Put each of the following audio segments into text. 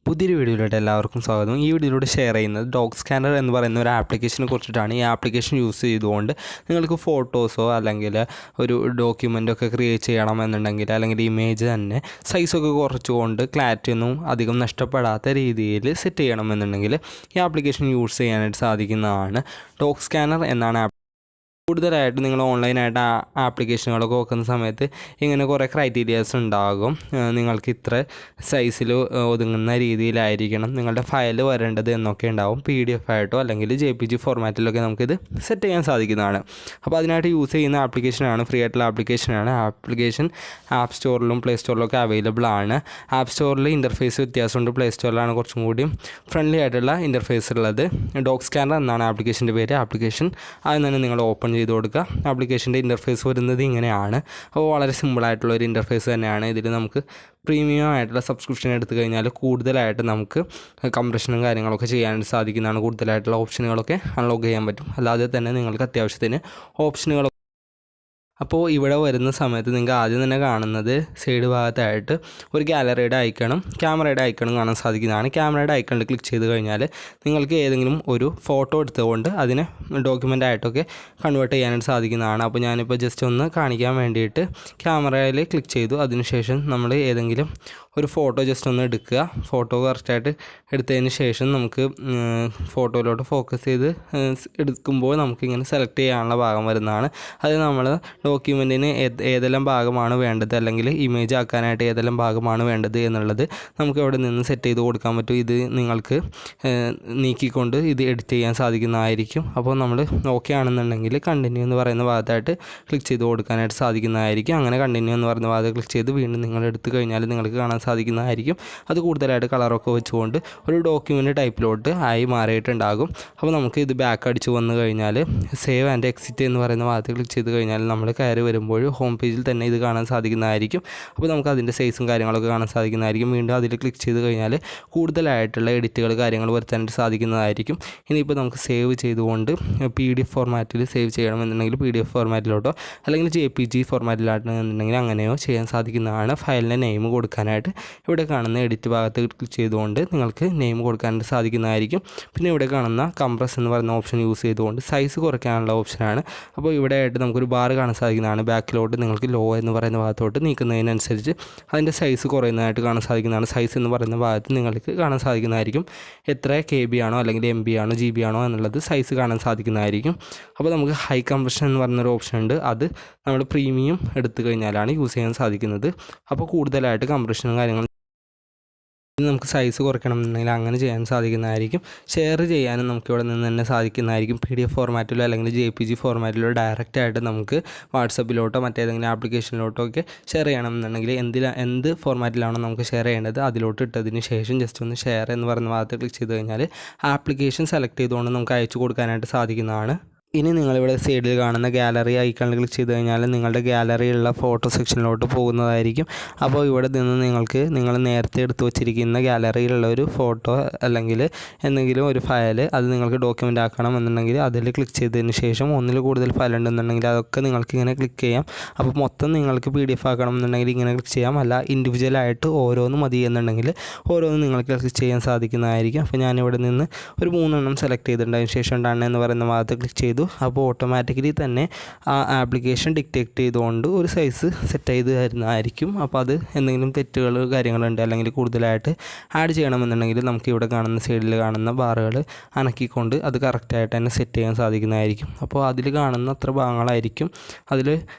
പുതിയൊരു വീഡിയോയിലോട്ട് എല്ലാവർക്കും സ്വാഗതം. ഈ വീഡിയോയിലൂടെ ഷെയർ ചെയ്യുന്നത് ഡോഗ് സ്കാനർ എന്ന് പറയുന്ന ഒരു ആപ്ലിക്കേഷനെ കുറിച്ചിട്ടാണ്. ഈ ആപ്ലിക്കേഷൻ യൂസ് ചെയ്തുകൊണ്ട് നിങ്ങൾക്ക് ഫോട്ടോസോ അല്ലെങ്കിൽ ഒരു ഡോക്യുമെൻ്റൊക്കെ ക്രിയേറ്റ് ചെയ്യണമെന്നുണ്ടെങ്കിൽ അല്ലെങ്കിൽ ഇമേജ് തന്നെ സൈസൊക്കെ കുറച്ചുകൊണ്ട് ക്ലാരിറ്റി ഒന്നും അധികം നഷ്ടപ്പെടാത്ത രീതിയിൽ സെറ്റ് ചെയ്യണമെന്നുണ്ടെങ്കിൽ ഈ ആപ്ലിക്കേഷൻ യൂസ് ചെയ്യാനായിട്ട് സാധിക്കുന്നതാണ്. ഡോഗ് സ്കാനർ എന്നാണ് കൂടുതലായിട്ട് നിങ്ങൾ ഓൺലൈനായിട്ട് ആപ്ലിക്കേഷനുകളൊക്കെ നോക്കുന്ന സമയത്ത് ഇങ്ങനെ കുറേ ക്രൈറ്റീരിയാസ് ഉണ്ടാകും. നിങ്ങൾക്ക് ഇത്ര സൈസിൽ ഒതുങ്ങുന്ന രീതിയിലായിരിക്കണം നിങ്ങളുടെ ഫയൽ വരേണ്ടത് എന്നൊക്കെ ഉണ്ടാവും. PDF ആയിട്ടോ അല്ലെങ്കിൽ JPG ഫോർമാറ്റിലൊക്കെ നമുക്കിത് സെറ്റ് ചെയ്യാൻ സാധിക്കുന്നതാണ്. അപ്പോൾ അതിനായിട്ട് യൂസ് ചെയ്യുന്ന ആപ്ലിക്കേഷനാണ്, ഫ്രീ ആയിട്ടുള്ള ആപ്ലിക്കേഷനാണ്. ആപ്ലിക്കേഷൻ ആപ്പ് സ്റ്റോറിലും പ്ലേ സ്റ്റോറിലൊക്കെ അവൈലബിൾ ആണ്. ആപ്പ് സ്റ്റോറിൽ ഇൻ്റർഫേസ് വ്യത്യാസമുണ്ട്, പ്ലേ സ്റ്റോറിലാണ് കുറച്ചും കൂടി ഫ്രണ്ട്ലി ആയിട്ടുള്ള ഇൻ്റർഫേസ് ഉള്ളത്. ഡോഗ് സ്കാനർ എന്നാണ് ആപ്ലിക്കേഷൻ്റെ പേര്. ആപ്ലിക്കേഷൻ ആദ്യം തന്നെ നിങ്ങൾ ഓപ്പൺ ചെയ്ത് കൊടുക്കുക. ആപ്ലിക്കേഷൻ്റെ ഇൻ്റർഫേസ് വരുന്നത് ഇങ്ങനെയാണ്. അപ്പോൾ വളരെ സിമ്പിളായിട്ടുള്ള ഒരു ഇൻ്റർഫേസ് തന്നെയാണ്. ഇതിൽ നമുക്ക് പ്രീമിയം ആയിട്ടുള്ള സബ്സ്ക്രിപ്ഷൻ എടുത്തു കഴിഞ്ഞാൽ കൂടുതലായിട്ട് നമുക്ക് കംപ്രഷനും കാര്യങ്ങളൊക്കെ ചെയ്യാനായിട്ട് സാധിക്കുന്നതാണ്. കൂടുതലായിട്ടുള്ള ഓപ്ഷനുകളൊക്കെ അൺലോക്ക് ചെയ്യാൻ പറ്റും. അല്ലാതെ തന്നെ നിങ്ങൾക്ക് അത്യാവശ്യത്തിന് ഓപ്ഷനുകൾ. അപ്പോൾ ഇവിടെ വരുന്ന സമയത്ത് നിങ്ങൾക്ക് ആദ്യം തന്നെ കാണുന്നത് സൈഡ് ഭാഗത്തായിട്ട് ഒരു ഗാലറിയുടെ ഐക്കണും ക്യാമറയുടെ ഐക്കണും കാണാൻ സാധിക്കുന്നതാണ്. ക്യാമറയുടെ ഐക്കണിൽ ക്ലിക്ക് ചെയ്ത് കഴിഞ്ഞാൽ നിങ്ങൾക്ക് ഏതെങ്കിലും ഒരു ഫോട്ടോ എടുത്തുകൊണ്ട് അതിനെ ഡോക്യുമെൻ്റ് ആയിട്ടൊക്കെ കൺവേർട്ട് ചെയ്യാനായിട്ട് സാധിക്കുന്നതാണ്. അപ്പോൾ ഞാനിപ്പോൾ ജസ്റ്റ് ഒന്ന് കാണിക്കാൻ വേണ്ടിയിട്ട് ക്യാമറയിൽ ക്ലിക്ക് ചെയ്തു. അതിനുശേഷം നമ്മൾ ഏതെങ്കിലും ഒരു ഫോട്ടോ ജസ്റ്റ് ഒന്ന് എടുക്കുക. ഫോട്ടോ കറക്റ്റായിട്ട് എടുത്തതിന് ശേഷം നമുക്ക് ഫോട്ടോയിലോട്ട് ഫോക്കസ് ചെയ്ത് എടുക്കുമ്പോൾ നമുക്കിങ്ങനെ സെലക്ട് ചെയ്യാനുള്ള ഭാഗം വരുന്നതാണ്. അത് നമ്മൾ ഡോക്യുമെൻറ്റിന് ഏതെല്ലാം ഭാഗമാണ് വേണ്ടത് അല്ലെങ്കിൽ ഇമേജ് ആക്കാനായിട്ട് ഏതെല്ലാം ഭാഗമാണ് വേണ്ടത് എന്നുള്ളത് നമുക്ക് ഇവിടെ നിന്ന് സെറ്റ് ചെയ്ത് കൊടുക്കാൻ പറ്റും. ഇത് നിങ്ങൾക്ക് നീക്കിക്കൊണ്ട് ഇത് എഡിറ്റ് ചെയ്യാൻ സാധിക്കുന്നതായിരിക്കും. അപ്പോൾ നമ്മൾ ഓക്കെ ആണെന്നുണ്ടെങ്കിൽ കണ്ടിന്യൂ എന്ന് പറയുന്ന ഭാഗത്തായിട്ട് ക്ലിക്ക് ചെയ്ത് കൊടുക്കാനായിട്ട് സാധിക്കുന്നതായിരിക്കും. അങ്ങനെ കണ്ടിന്യൂ എന്ന് പറയുന്ന ഭാഗത്ത് ക്ലിക്ക് ചെയ്ത് വീണ്ടും നിങ്ങൾ എടുത്തു കഴിഞ്ഞാൽ നിങ്ങൾക്ക് കാണാൻ സാധിക്കുന്നതായിരിക്കും. അത് കൂടുതലായിട്ട് കളറൊക്കെ വെച്ചുകൊണ്ട് ഒരു ഡോക്യുമെൻ്റ് ടൈപ്പിലോട്ട് ആയി മാറിയിട്ടുണ്ടാകും. അപ്പോൾ നമുക്ക് ഇത് ബാക്ക് അടിച്ച് വന്നു കഴിഞ്ഞാൽ സേവ് ആൻഡ് എക്സിറ്റ് എന്ന് പറയുന്ന ഭാഗത്ത് ക്ലിക്ക് ചെയ്ത് കഴിഞ്ഞാൽ നമ്മൾ കയറി വരുമ്പോൾ ഹോം പേജിൽ തന്നെ ഇത് കാണാൻ സാധിക്കുന്നതായിരിക്കും. അപ്പോൾ നമുക്ക് അതിൻ്റെ സൈസും കാര്യങ്ങളൊക്കെ കാണാൻ സാധിക്കുന്നതായിരിക്കും. വീണ്ടും അതിൽ ക്ലിക്ക് ചെയ്ത് കഴിഞ്ഞാൽ കൂടുതലായിട്ടുള്ള എഡിറ്റുകൾ കാര്യങ്ങൾ വരുത്താനായിട്ട് സാധിക്കുന്നതായിരിക്കും. ഇനിയിപ്പോൾ നമുക്ക് സേവ് ചെയ്തുകൊണ്ട് PDF ഫോർമാറ്റിൽ സേവ് ചെയ്യണമെന്നുണ്ടെങ്കിൽ PDF ഫോർമാറ്റിലോട്ടോ അല്ലെങ്കിൽ JPG ഫോർമാറ്റിലാണെന്നുണ്ടെങ്കിൽ അങ്ങനെയോ ചെയ്യാൻ സാധിക്കുന്നതാണ്. ഫയലിൻ്റെ നെയിം കൊടുക്കാനായിട്ട് ഇവിടെ കാണുന്ന എഡിറ്റ് ഭാഗത്ത് ക്ലിക്ക് ചെയ്തുകൊണ്ട് നിങ്ങൾക്ക് നെയിം കൊടുക്കാനായിട്ട് സാധിക്കുന്നതായിരിക്കും. പിന്നെ ഇവിടെ കാണുന്ന കംപ്രസ് എന്ന് പറയുന്ന ഓപ്ഷൻ യൂസ് ചെയ്തുകൊണ്ട് സൈസ് കുറയ്ക്കാനുള്ള ഓപ്ഷനാണ്. അപ്പോൾ ഇവിടെ ആയിട്ട് നമുക്കൊരു ബാർ കാണാൻ സാധിക്കുന്നതാണ്. ബാക്കിലോട്ട് നിങ്ങൾക്ക് ലോ എന്ന് പറയുന്ന ഭാഗത്തോട്ട് നീക്കുന്നതിനനുസരിച്ച് അതിൻ്റെ സൈസ് കുറയുന്നതായിട്ട് കാണാൻ സാധിക്കുന്നതാണ്. സൈസ് എന്ന് പറയുന്ന ഭാഗത്ത് നിങ്ങൾക്ക് കാണാൻ സാധിക്കുന്നതായിരിക്കും. എത്ര KB ആണോ അല്ലെങ്കിൽ MB ആണോ GB ആണോ എന്നുള്ളത് സൈസ് കാണാൻ സാധിക്കുന്നതായിരിക്കും. അപ്പോൾ നമുക്ക് ഹൈ കംപ്രഷൻ എന്ന് പറയുന്നൊരു ഓപ്ഷൻ ഉണ്ട്. അത് നമ്മൾ പ്രീമിയം എടുത്തു കഴിഞ്ഞാലാണ് യൂസ് ചെയ്യാൻ സാധിക്കുന്നത്. അപ്പോൾ കൂടുതലായിട്ട് കംപ്രഷനും കാര്യങ്ങളും നമുക്ക് സൈസ് കുറയ്ക്കണമെന്നുണ്ടെങ്കിൽ അങ്ങനെ ചെയ്യാൻ സാധിക്കുന്നതായിരിക്കും. ഷെയർ ചെയ്യാനും നമുക്ക് ഇവിടെ നിന്ന് തന്നെ സാധിക്കുന്നതായിരിക്കും. PDF ഫോർമാറ്റിലോ അല്ലെങ്കിൽ JPG ഫോർമാറ്റിലോ ഡയറക്റ്റായിട്ട് നമുക്ക് വാട്സപ്പിലോട്ടോ മറ്റേതെങ്കിലും ആപ്ലിക്കേഷനിലോട്ടോ ഒക്കെ ഷെയർ ചെയ്യണമെന്നുണ്ടെങ്കിൽ എന്ത് ഫോർമാറ്റിലാണോ നമുക്ക് ഷെയർ ചെയ്യേണ്ടത് അതിലോട്ട് ഇട്ടതിന് ശേഷം ജസ്റ്റ് ഒന്ന് ഷെയർ എന്ന് പറയുന്ന ഭാഗത്ത് ക്ലിക്ക് ചെയ്ത് കഴിഞ്ഞാൽ ആപ്ലിക്കേഷൻ സെലക്ട് ചെയ്തുകൊണ്ട് നമുക്ക് അയച്ചു കൊടുക്കാനായിട്ട് സാധിക്കുന്നതാണ്. ഇനി നിങ്ങളിവിടെ സൈഡിൽ കാണുന്ന ഗാലറി ഐക്കണിൽ ക്ലിക്ക് ചെയ്ത് കഴിഞ്ഞാൽ നിങ്ങളുടെ ഗാലറിയിലുള്ള ഫോട്ടോ സെക്ഷനിലോട്ട് പോകുന്നതായിരിക്കും. അപ്പോൾ ഇവിടെ നിന്ന് നിങ്ങൾക്ക് നിങ്ങൾ നേരത്തെ എടുത്തു വച്ചിരിക്കുന്ന ഗാലറിയിലുള്ള ഒരു ഫോട്ടോ അല്ലെങ്കിൽ എന്തെങ്കിലും ഒരു ഫയൽ അത് നിങ്ങൾക്ക് ഡോക്യുമെൻ്റ് ആക്കണം എന്നുണ്ടെങ്കിൽ അതിൽ ക്ലിക്ക് ചെയ്തതിന് ശേഷം ഒന്നിൽ കൂടുതൽ ഫയൽ ഉണ്ടെന്നുണ്ടെങ്കിൽ അതൊക്കെ നിങ്ങൾക്ക് ഇങ്ങനെ ക്ലിക്ക് ചെയ്യാം. അപ്പോൾ മൊത്തം നിങ്ങൾക്ക് PDF ആക്കണം എന്നുണ്ടെങ്കിൽ ഇങ്ങനെ ക്ലിക്ക് ചെയ്യാം. അല്ല ഇൻഡിവിജ്വലായിട്ട് ഓരോന്നും മതി എന്നുണ്ടെങ്കിൽ ഓരോന്നും നിങ്ങൾക്ക് ക്ലിക്ക് ചെയ്യാൻ സാധിക്കുന്നതായിരിക്കും. അപ്പോൾ ഞാനിവിടെ നിന്ന് ഒരു 3 എണ്ണം സെലക്ട് ചെയ്തിട്ടുണ്ട്. അതിന് ശേഷം ഡൺ എന്ന് പറയുന്ന ഭാഗത്ത് ക്ലിക്ക് ചെയ്തു. അപ്പോൾ ഓട്ടോമാറ്റിക്കലി തന്നെ ആ ആപ്ലിക്കേഷൻ ഡിറ്റക്റ്റ് ചെയ്തുകൊണ്ട് ഒരു സൈസ് സെറ്റ് ചെയ്ത് തരുന്നതായിരിക്കും. അപ്പോൾ അത് എന്തെങ്കിലും തെറ്റുകൾ കാര്യങ്ങളുണ്ട് അല്ലെങ്കിൽ കൂടുതലായിട്ട് ആഡ് ചെയ്യണമെന്നുണ്ടെങ്കിൽ നമുക്ക് ഇവിടെ കാണുന്ന സൈഡിൽ കാണുന്ന ബാറുകൾ അനക്കിക്കൊണ്ട് അത് കറക്റ്റായിട്ട് തന്നെ സെറ്റ് ചെയ്യാൻ സാധിക്കുന്നതായിരിക്കും. അപ്പോൾ അതിൽ കാണുന്ന അത്ര ഭാഗങ്ങളായിരിക്കും അതിൽ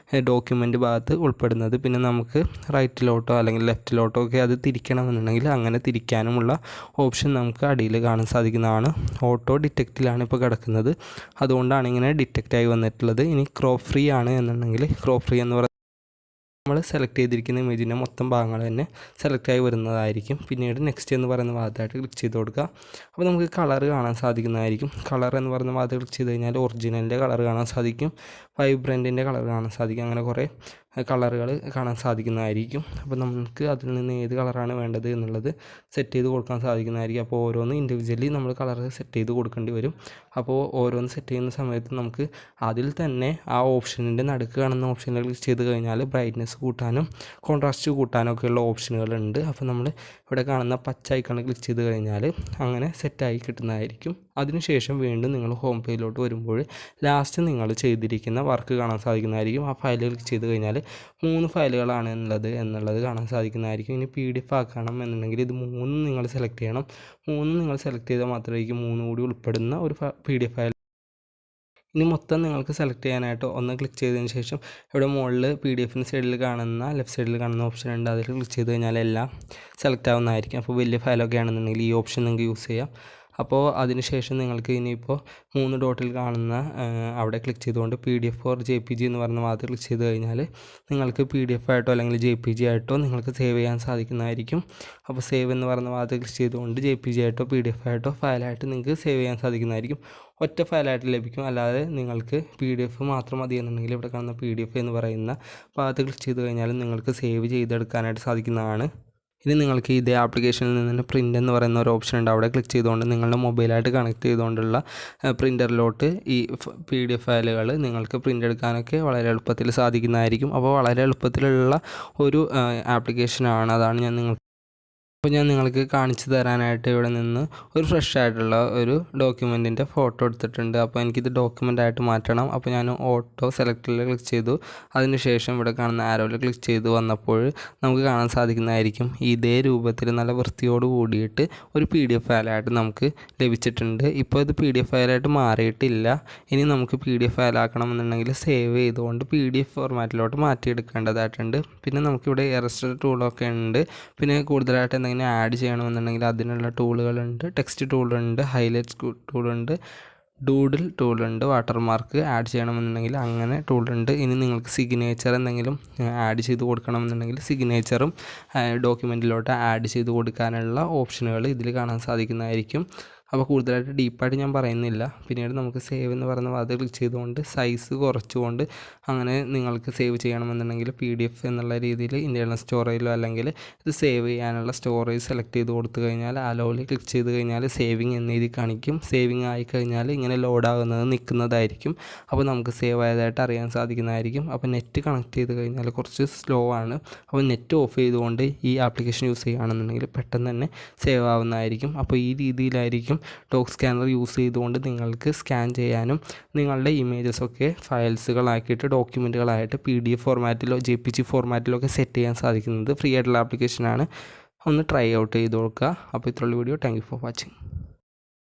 ഡോക്യുമെൻ്റ് ഭാഗത്ത് ഉൾപ്പെടുന്നത്. പിന്നെ നമുക്ക് റൈറ്റിലോട്ടോ അല്ലെങ്കിൽ ലെഫ്റ്റിലോട്ടോ ഒക്കെ അത് തിരിക്കണമെന്നുണ്ടെങ്കിൽ അങ്ങനെ തിരിക്കാനുമുള്ള ഓപ്ഷൻ നമുക്ക് അടിയിൽ കാണാൻ സാധിക്കുന്നതാണ്. ഓട്ടോ ഡിറ്റക്റ്റിലാണ് ഇപ്പോൾ കിടക്കുന്നത്. അതുകൊണ്ടാണ് ഇങ്ങനെ ഡിറ്റക്റ്റായി വന്നിട്ടുള്ളത്. ഇനി ക്രോപ്പ് ഫ്രീ ആണ് എന്നുണ്ടെങ്കിൽ ക്രോപ്പ് ഫ്രീ എന്ന് പറയുന്നത് നമ്മൾ സെലക്ട് ചെയ്തിരിക്കുന്ന ഇമേജിൻ്റെ മൊത്തം ഭാഗങ്ങൾ തന്നെ സെലക്റ്റായി വരുന്നതായിരിക്കും. പിന്നീട് നെക്സ്റ്റ് എന്ന് പറയുന്ന ഭാഗത്തായിട്ട് ക്ലിക്ക് ചെയ്ത് കൊടുക്കുക. അപ്പോൾ നമുക്ക് കളർ കാണാൻ സാധിക്കുന്നതായിരിക്കും. കളർ എന്ന് പറയുന്ന ഭാഗത്ത് ക്ലിക്ക് ചെയ്ത് കഴിഞ്ഞാൽ ഒറിജിനലിൻ്റെ കളർ കാണാൻ സാധിക്കും, വൈബ്രൻറ്റിൻ്റെ കളർ കാണാൻ സാധിക്കും. അങ്ങനെ കുറേ കളറുകൾ കാണാൻ സാധിക്കുന്നതായിരിക്കും. അപ്പോൾ നമുക്ക് അതിൽ നിന്ന് ഏത് കളറാണ് വേണ്ടത് എന്നുള്ളത് സെറ്റ് ചെയ്ത് കൊടുക്കാൻ സാധിക്കുന്നതായിരിക്കും. അപ്പോൾ ഓരോന്ന് ഇൻഡിവിജ്വലി നമ്മൾ കളർ സെറ്റ് ചെയ്ത് കൊടുക്കേണ്ടി വരും. അപ്പോൾ ഓരോന്ന് സെറ്റ് ചെയ്യുന്ന സമയത്ത് നമുക്ക് അതിൽ തന്നെ ആ ഓപ്ഷനിൻ്റെ നടുക്ക് കാണുന്ന ഓപ്ഷനിൽ ക്ലിക്ക് ചെയ്ത് കഴിഞ്ഞാൽ ബ്രൈറ്റ്നെസ് കൂട്ടാനും കോൺട്രാസ്റ്റ് കൂട്ടാനും ഒക്കെയുള്ള ഓപ്ഷനുകളുണ്ട്. അപ്പോൾ നമ്മൾ ഇവിടെ കാണുന്ന പച്ച ഐക്കണിൽ ക്ലിക്ക് ചെയ്ത് കഴിഞ്ഞാൽ അങ്ങനെ സെറ്റായി കിട്ടുന്നതായിരിക്കും. അതിനുശേഷം വീണ്ടും നിങ്ങൾ ഹോം പേജിലോട്ട് വരുമ്പോൾ ലാസ്റ്റ് നിങ്ങൾ ചെയ്തിരിക്കുന്ന വർക്ക് കാണാൻ സാധിക്കുന്നതായിരിക്കും. ആ ഫയൽ ക്ലിക്ക് ചെയ്ത് കഴിഞ്ഞാൽ 3 ഫയലുകളാണ് എന്നുള്ളത് കാണാൻ സാധിക്കുന്നതായിരിക്കും. ഇനി PDF ആക്കണം എന്നുണ്ടെങ്കിൽ ഇത് 3 നിങ്ങൾ സെലക്ട് ചെയ്യണം. 3 നിങ്ങൾ സെലക്ട് ചെയ്താൽ മാത്രമായിരിക്കും 3 കൂടി ഉൾപ്പെടുന്ന ഒരു PDF ഫയൽ. ഇനി മൊത്തം നിങ്ങൾക്ക് സെലക്ട് ചെയ്യാനായിട്ട് ഒന്ന് ക്ലിക്ക് ചെയ്തതിന് ശേഷം ഇവിടെ മുകളിൽ PDF സൈഡിൽ കാണുന്ന ലെഫ്റ്റ് സൈഡിൽ കാണുന്ന ഓപ്ഷൻ ഉണ്ട്. അതിൽ ക്ലിക്ക് ചെയ്ത് കഴിഞ്ഞാൽ എല്ലാം സെലക്ട് ആവുന്നതായിരിക്കും. അപ്പോൾ വലിയ ഫയലൊക്കെ ആണെന്നുണ്ടെങ്കിൽ ഈ ഓപ്ഷൻ നിങ്ങൾക്ക് യൂസ് ചെയ്യാം. അപ്പോൾ അതിനുശേഷം നിങ്ങൾക്ക് ഇനിയിപ്പോൾ 3 ഡോട്ടിൽ കാണുന്ന അവിടെ ക്ലിക്ക് ചെയ്തുകൊണ്ട് PDF ഓർ JPG എന്ന് പറഞ്ഞ ഭാഗത്ത് ക്ലിക്ക് ചെയ്ത് കഴിഞ്ഞാൽ നിങ്ങൾക്ക് PDF ആയിട്ടോ അല്ലെങ്കിൽ JPG ആയിട്ടോ നിങ്ങൾക്ക് സേവ് ചെയ്യാൻ സാധിക്കുന്നതായിരിക്കും. അപ്പോൾ സേവ് എന്ന് പറഞ്ഞ ഭാഗത്ത് ക്ലിക്ക് ചെയ്തുകൊണ്ട് JPG ആയിട്ടോ PDF ആയിട്ടോ ഫയലായിട്ട് നിങ്ങൾക്ക് സേവ് ചെയ്യാൻ സാധിക്കുന്നതായിരിക്കും. ഒറ്റ ഫയലായിട്ട് ലഭിക്കും. അല്ലാതെ നിങ്ങൾക്ക് PDF മാത്രം മതി എന്നുണ്ടെങ്കിൽ ഇവിടെ കാണുന്ന PDF എന്ന് പറയുന്ന ഭാഗത്ത് ക്ലിക്ക് ചെയ്ത് കഴിഞ്ഞാൽ നിങ്ങൾക്ക് സേവ് ചെയ്തെടുക്കാനായിട്ട് സാധിക്കുന്നതാണ്. ഇനി നിങ്ങൾക്ക് ഇതേ ആപ്ലിക്കേഷനിൽ നിന്ന് പ്രിൻ്റ് എന്ന് പറയുന്ന ഒരു ഓപ്ഷൻ ഉണ്ട്. അവിടെ ക്ലിക്ക് ചെയ്തുകൊണ്ട് നിങ്ങളുടെ മൊബൈലായിട്ട് കണക്ട് ചെയ്തുകൊണ്ടുള്ള പ്രിൻ്ററിലോട്ട് ഈ PDF ഫയലുകൾ നിങ്ങൾക്ക് പ്രിൻ്റ് എടുക്കാനൊക്കെ വളരെ എളുപ്പത്തിൽ സാധിക്കുന്നതായിരിക്കും. അപ്പോൾ വളരെ എളുപ്പത്തിലുള്ള ഒരു ആപ്ലിക്കേഷനാണ്. അതാണ് ഞാൻ നിങ്ങൾക്ക് കാണിച്ചു തരാനായിട്ട് ഇവിടെ നിന്ന് ഒരു ഫ്രഷ് ആയിട്ടുള്ള ഒരു ഡോക്യുമെൻറ്റിൻ്റെ ഫോട്ടോ എടുത്തിട്ടുണ്ട്. അപ്പോൾ എനിക്കിത് ഡോക്യുമെൻ്റായിട്ട് മാറ്റണം. അപ്പോൾ ഞാൻ ഓട്ടോ സെലക്ടറിൽ ക്ലിക്ക് ചെയ്തു. അതിനുശേഷം ഇവിടെ കാണുന്ന ആരോയിൽ ക്ലിക്ക് ചെയ്ത് വന്നപ്പോൾ നമുക്ക് കാണാൻ സാധിക്കുന്നതായിരിക്കും ഇതേ രൂപത്തിൽ നല്ല വൃത്തിയോട് കൂടിയിട്ട് ഒരു PDF ഫയലായിട്ട് നമുക്ക് ലഭിച്ചിട്ടുണ്ട്. ഇപ്പോൾ ഇത് PDF ഫയലായിട്ട് മാറിയിട്ടില്ല. ഇനി നമുക്ക് PDF ഫയലാക്കണമെന്നുണ്ടെങ്കിൽ സേവ് ചെയ്തുകൊണ്ട് PDF ഫോർമാറ്റിലോട്ട് മാറ്റിയെടുക്കേണ്ടതായിട്ടുണ്ട്. പിന്നെ നമുക്കിവിടെ എറസ്റ്റർ ടൂളൊക്കെ ഉണ്ട്. പിന്നെ കൂടുതലായിട്ട് എന്തെങ്കിലും ആഡ് ചെയ്യണമെന്നുണ്ടെങ്കിൽ അതിനുള്ള ടൂളുകളുണ്ട്. ടെക്സ്റ്റ് ടൂളുണ്ട്, ഹൈലൈറ്റ്സ് ടൂളുണ്ട്, ഡൂഡിൽ ടൂളുണ്ട്, വാട്ടർമാർക്ക് ആഡ് ചെയ്യണമെന്നുണ്ടെങ്കിൽ അങ്ങനെ ടൂളുണ്ട്. ഇനി നിങ്ങൾക്ക് സിഗ്നേച്ചർ എന്തെങ്കിലും ആഡ് ചെയ്ത് കൊടുക്കണമെന്നുണ്ടെങ്കിൽ സിഗ്നേച്ചറും ഡോക്യുമെൻറ്റിലോട്ട് ആഡ് ചെയ്ത് കൊടുക്കാനുള്ള ഓപ്ഷനുകൾ ഇതിൽ കാണാൻ സാധിക്കുന്നതായിരിക്കും. അപ്പോൾ കൂടുതലായിട്ട് ഡീപ്പായിട്ട് ഞാൻ പറയുന്നില്ല. പിന്നീട് നമുക്ക് സേവ് എന്ന് പറയുന്ന ഭാഗത്ത് ക്ലിക്ക് ചെയ്തുകൊണ്ട് സൈസ് കുറച്ചുകൊണ്ട് അങ്ങനെ നിങ്ങൾക്ക് സേവ് ചെയ്യണമെന്നുണ്ടെങ്കിൽ PDF എന്നുള്ള രീതിയിൽ ഇൻറ്റേർണൽ സ്റ്റോറേജിലോ അല്ലെങ്കിൽ ഇത് സേവ് ചെയ്യാനുള്ള സ്റ്റോറേജ് സെലക്ട് ചെയ്ത് കൊടുത്തു കഴിഞ്ഞാൽ അലോയിൽ ക്ലിക്ക് ചെയ്ത് കഴിഞ്ഞാൽ സേവിങ് എന്ന രീതി കാണിക്കും. സേവിങ് ആയിക്കഴിഞ്ഞാൽ ഇങ്ങനെ ലോഡാകുന്നത് നിൽക്കുന്നതായിരിക്കും. അപ്പോൾ നമുക്ക് സേവ് ആയതായിട്ട് അറിയാൻ സാധിക്കുന്നതായിരിക്കും. അപ്പോൾ നെറ്റ് കണക്ട് ചെയ്ത് കഴിഞ്ഞാൽ കുറച്ച് സ്ലോ ആണ്. അപ്പോൾ നെറ്റ് ഓഫ് ചെയ്തുകൊണ്ട് ഈ ആപ്ലിക്കേഷൻ യൂസ് ചെയ്യുകയാണെന്നുണ്ടെങ്കിൽ പെട്ടെന്ന് തന്നെ സേവ് ആവുന്നതായിരിക്കും. അപ്പോൾ ഈ രീതിയിലായിരിക്കും ഡോക് സ്കാനർ യൂസ് ചെയ്തുകൊണ്ട് നിങ്ങൾക്ക് സ്കാൻ ചെയ്യാനും നിങ്ങളുടെ ഇമേജസൊക്കെ ഫയൽസുകളാക്കിയിട്ട് ഡോക്യുമെൻറ്റുകളായിട്ട് PDF ഫോർമാറ്റിലോ JPG ഫോർമാറ്റിലോ ഒക്കെ സെറ്റ് ചെയ്യാൻ സാധിക്കുന്നത് ഫ്രീ ആയിട്ടുള്ള ആപ്ലിക്കേഷനാണ്. ഒന്ന് ട്രൈ ഔട്ട് ചെയ്ത് നോക്കുക. അപ്പോൾ ഇത്രയുള്ള video. Thank you for watching.